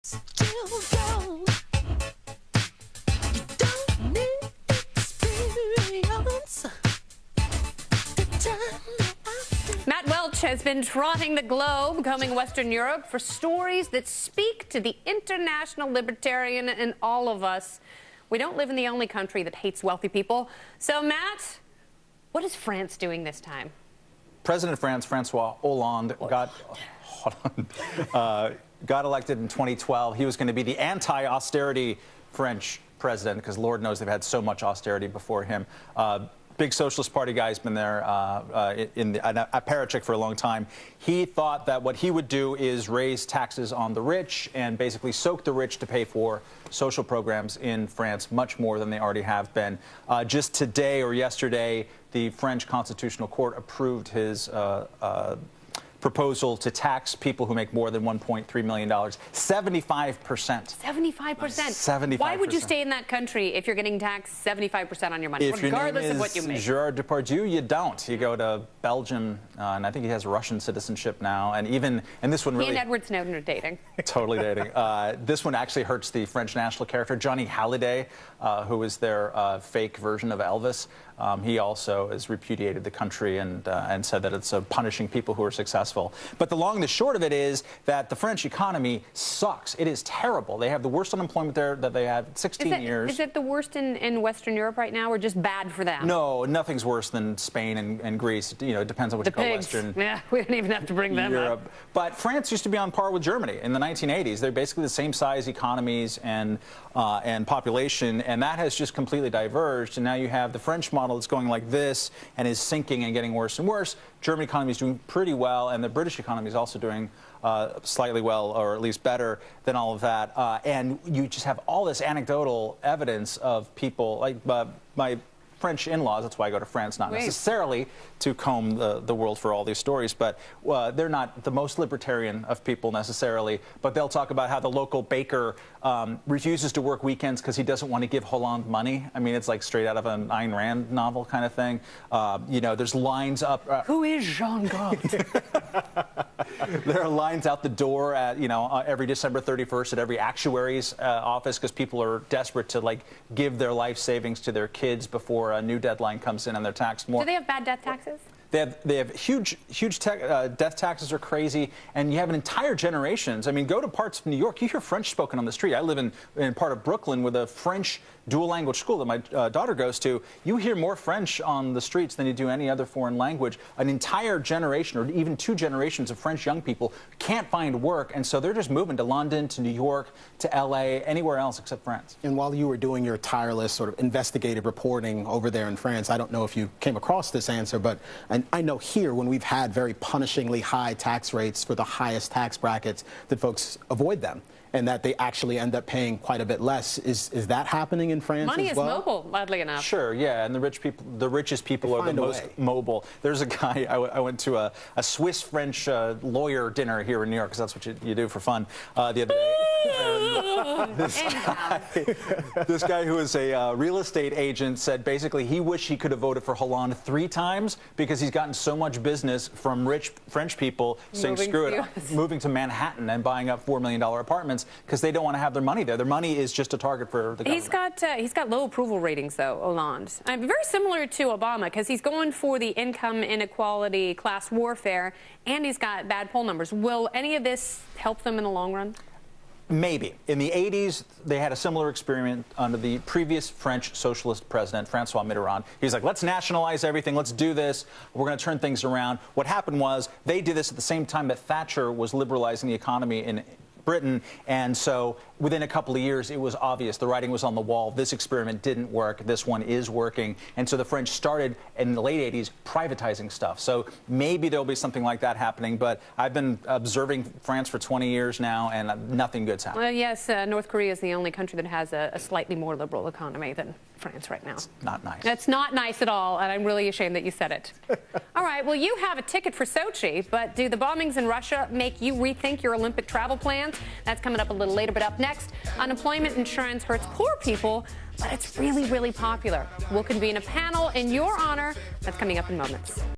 Still go. You don't need experience to tell me Matt Welch has been trotting the globe, combing Western Europe for stories that speak to the international libertarian in all of us. We don't live in the only country that hates wealthy people. So, Matt, what is France doing this time? President of France, Francois Hollande, got elected in 2012. He was going to be the anti-austerity French president because Lord knows they've had so much austerity before him. Big Socialist Party guy's been there a parachick for a long time. He thought that what he would do is raise taxes on the rich and basically soak the rich to pay for social programs in France much more than they already have been. Just today or yesterday, the French Constitutional Court approved his proposal to tax people who make more than $1.3 million, 75%. 75%? 75%. Why would you stay in that country if you're getting taxed 75% on your money, if regardless of what you make? Gerard Depardieu, you don't. You go to Belgium, and I think he has Russian citizenship now, and this one really... He and Edward Snowden are dating. Totally dating. This one actually hurts the French national character, Johnny Hallyday, who is their fake version of Elvis. He also has repudiated the country and said that it's punishing people who are successful. But the long and the short of it is that the French economy sucks. It is terrible. They have the worst unemployment there that they had in 16 years. Is it the worst in Western Europe right now, or just bad for them? No, nothing's worse than Spain and Greece. You know, it depends on what you call Western. Yeah, we don't even have to bring them Europe. up. But France used to be on par with Germany in the 1980s. They're basically the same size economies and population, and that has just completely diverged. And now you have the French model that's going like this and is sinking and getting worse and worse. German economy is doing pretty well, and the British economy is also doing slightly well, or at least better than all of that. And you just have all this anecdotal evidence of people like my French in-laws. That's why I go to France, not necessarily to comb the world for all these stories, but they're not the most libertarian of people necessarily, but they'll talk about how the local baker refuses to work weekends because he doesn't want to give Hollande money. I mean, it's like straight out of an Ayn Rand novel kind of thing. You know, there's lines up. Who is Jean Gaulle? There are lines out the door at, every December 31st at every actuary's office because people are desperate to, like, give their life savings to their kids before a new deadline comes in and they're taxed more. Do they have bad death taxes? They have huge death taxes are crazy, and you have entire generations. I mean, go to parts of New York, you hear French spoken on the street. I live in part of Brooklyn with a French dual language school that my daughter goes to. You hear more French on the streets than you do any other foreign language. An entire generation, or even two generations of French young people can't find work, and so they're just moving to London, to New York, to LA, anywhere else except France. And while you were doing your tireless sort of investigative reporting over there in France, I don't know if you came across this answer, but I know here, when we've had very punishingly high tax rates for the highest tax brackets, that folks avoid them and that they actually end up paying quite a bit less. Is that happening in France Money as well? is mobile, oddly enough. Sure, yeah, and the richest people are the most mobile. There's a guy, I went to a Swiss-French lawyer dinner here in New York, because that's what you do for fun, the other day. This guy who is a real estate agent said basically he wished he could have voted for Hollande 3 times because he's gotten so much business from rich French people saying screw it, moving to Manhattan and buying up $4 million apartments because they don't want to have their money there. Their money is just a target for the government. He's got low approval ratings, though, Hollande. Very similar to Obama, because he's going for the income inequality, class warfare, and he's got bad poll numbers. Will any of this help them in the long run? Maybe. In the 80s, they had a similar experiment under the previous French socialist president, Francois Mitterrand. He was like, let's nationalize everything, let's do this, we're going to turn things around. What happened was they did this at the same time that Thatcher was liberalizing the economy in Britain, and so within a couple of years it was obvious, the writing was on the wall, this experiment didn't work, this one is working, and so the French started in the late 80s privatizing stuff. So maybe there'll be something like that happening, but I've been observing France for 20 years now and nothing good's happening. Well, yes, North Korea is the only country that has a slightly more liberal economy than France right now. It's not nice. That's not nice at all, and I'm really ashamed that you said it. All right, well, you have a ticket for Sochi, but do the bombings in Russia make you rethink your Olympic travel plans? That's coming up a little later, but up next, unemployment insurance hurts poor people, but it's really, really popular. We'll convene a panel in your honor. That's coming up in moments.